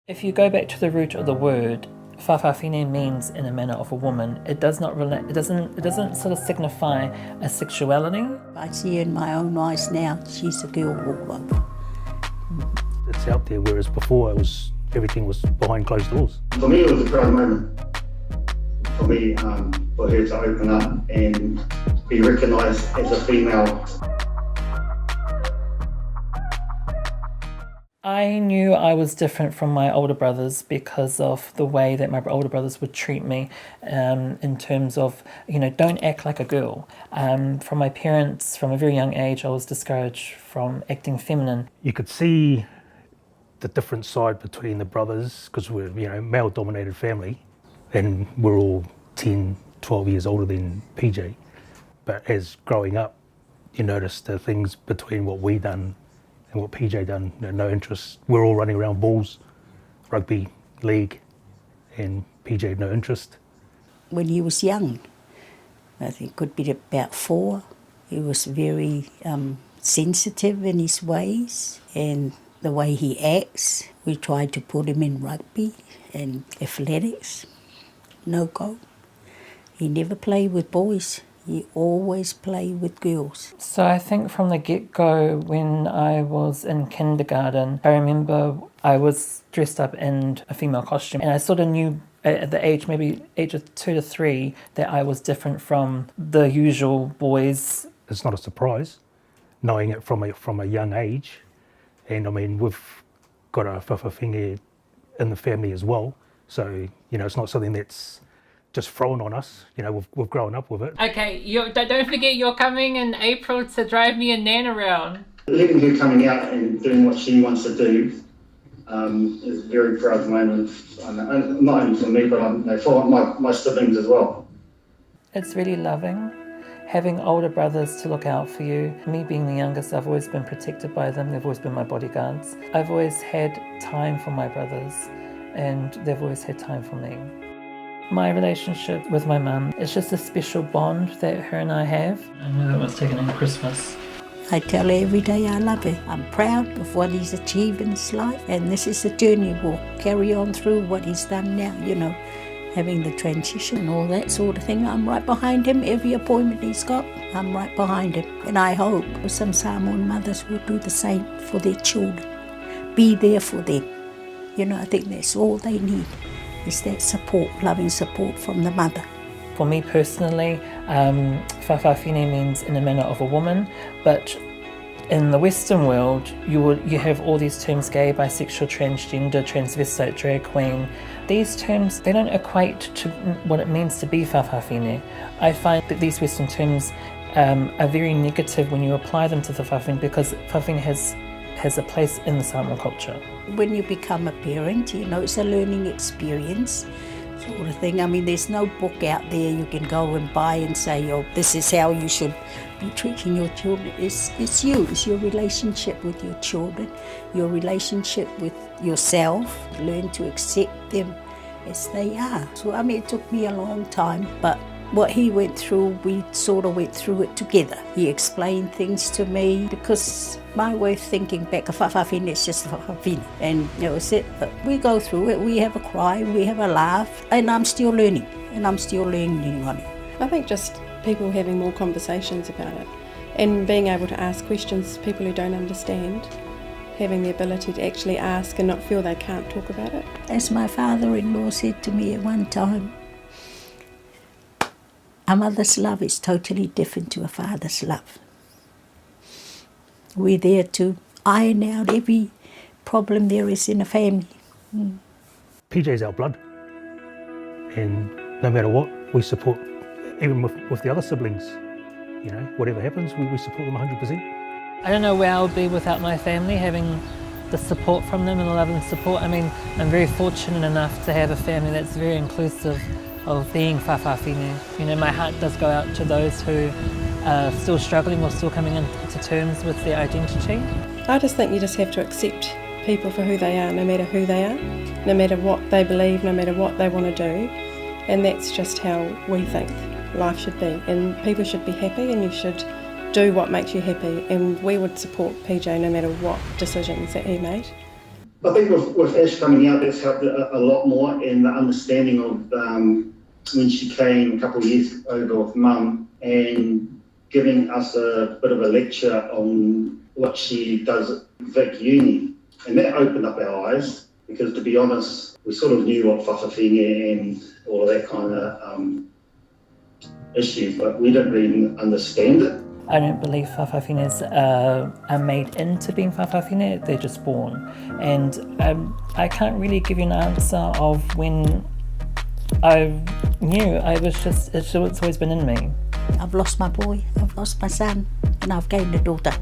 If you go back to the root of the word, Faafafine means in a manner of a woman. It does not relate. It doesn't sort of signify a sexuality. I see in my own eyes now, she's a girl all over. It's out there, whereas before everything was behind closed doors. For me, it was a proud moment. For me, for her to open up and be recognised as a female. I knew I was different from my older brothers because of the way that my older brothers would treat me in terms of, don't act like a girl. From my parents, from a very young age, I was discouraged from acting feminine. You could see the different side between the brothers because we're, male-dominated family and we're all 10, 12 years older than PJ. But as growing up, you notice the things between what we done and what PJ done, no interest. We're all running around balls, rugby, league, and PJ had no interest. When he was young, I think could be about 4, he was very sensitive in his ways and the way he acts. We tried to put him in rugby and athletics, no go. He never played with boys. He always played with girls. So I think from the get-go, when I was in kindergarten, I remember I was dressed up in a female costume, and I sort of knew at the age of 2 to 3, that I was different from the usual boys. It's not a surprise, knowing it from a young age, and we've got a Faafafine in the family as well, so it's not something that's just thrown on us. We've grown up with it. Okay, don't forget you're coming in April to drive me and Nan around. Letting her coming out and doing what she wants to do is a very proud moment, and not only for me, but for my siblings as well. It's really loving. Having older brothers to look out for you. Me being the youngest, I've always been protected by them. They've always been my bodyguards. I've always had time for my brothers, and they've always had time for me. My relationship with my mum is just a special bond that her and I have. I know that was taken in Christmas. I tell her every day I love her. I'm proud of what he's achieved in his life, and this is a journey we'll carry on through what he's done now, having the transition and all that sort of thing. I'm right behind him. Every appointment he's got, I'm right behind him. And I hope some Samoan mothers will do the same for their children. Be there for them. I think that's all they need. Is that support, loving support from the mother. For me personally, Faafafine means in a manner of a woman, but in the Western world, you have all these terms: gay, bisexual, transgender, transvestite, drag queen. These terms, they don't equate to what it means to be Faafafine. I find that these Western terms are very negative when you apply them to the Faafafine, because Faafafine has a place in the Samoan culture. When you become a parent, it's a learning experience sort of thing. There's no book out there you can go and buy and say, this is how you should be treating your children. It's you. It's your relationship with your children, your relationship with yourself. Learn to accept them as they are. So, it took me a long time, but what he went through, we sort of went through it together. He explained things to me, because my way of thinking back, a Faafafine is just a Faafafine, and that was it. But we go through it, we have a cry, we have a laugh, and I'm still learning on it. I think just people having more conversations about it, and being able to ask questions to people who don't understand, having the ability to actually ask and not feel they can't talk about it. As my father-in-law said to me at one time, a mother's love is totally different to a father's love. We're there to iron out every problem there is in a family. PJ's our blood, and no matter what, we support, even with the other siblings. Whatever happens, we support them 100%. I don't know where I would be without my family, having the support from them and the love and support. I'm very fortunate enough to have a family that's very inclusive of being Faafafine. My heart does go out to those who are still struggling or still coming into terms with their identity. I just think you just have to accept people for who they are, no matter who they are, no matter what they believe, no matter what they want to do. And that's just how we think life should be. And people should be happy, and you should do what makes you happy. And we would support PJ no matter what decisions that he made. I think with Ash coming out, that's helped a lot more, and the understanding of when she came a couple of years over with Mum and giving us a bit of a lecture on what she does at Vic Uni. And that opened up our eyes, because to be honest, we sort of knew what Faafafine and all of that kind of issues, but we didn't really understand it. I don't believe Faafafines are made into being Faafafine, they're just born. And I can't really give you an answer of when I knew. It's always been in me. I've lost my boy, I've lost my son, and I've gained a daughter.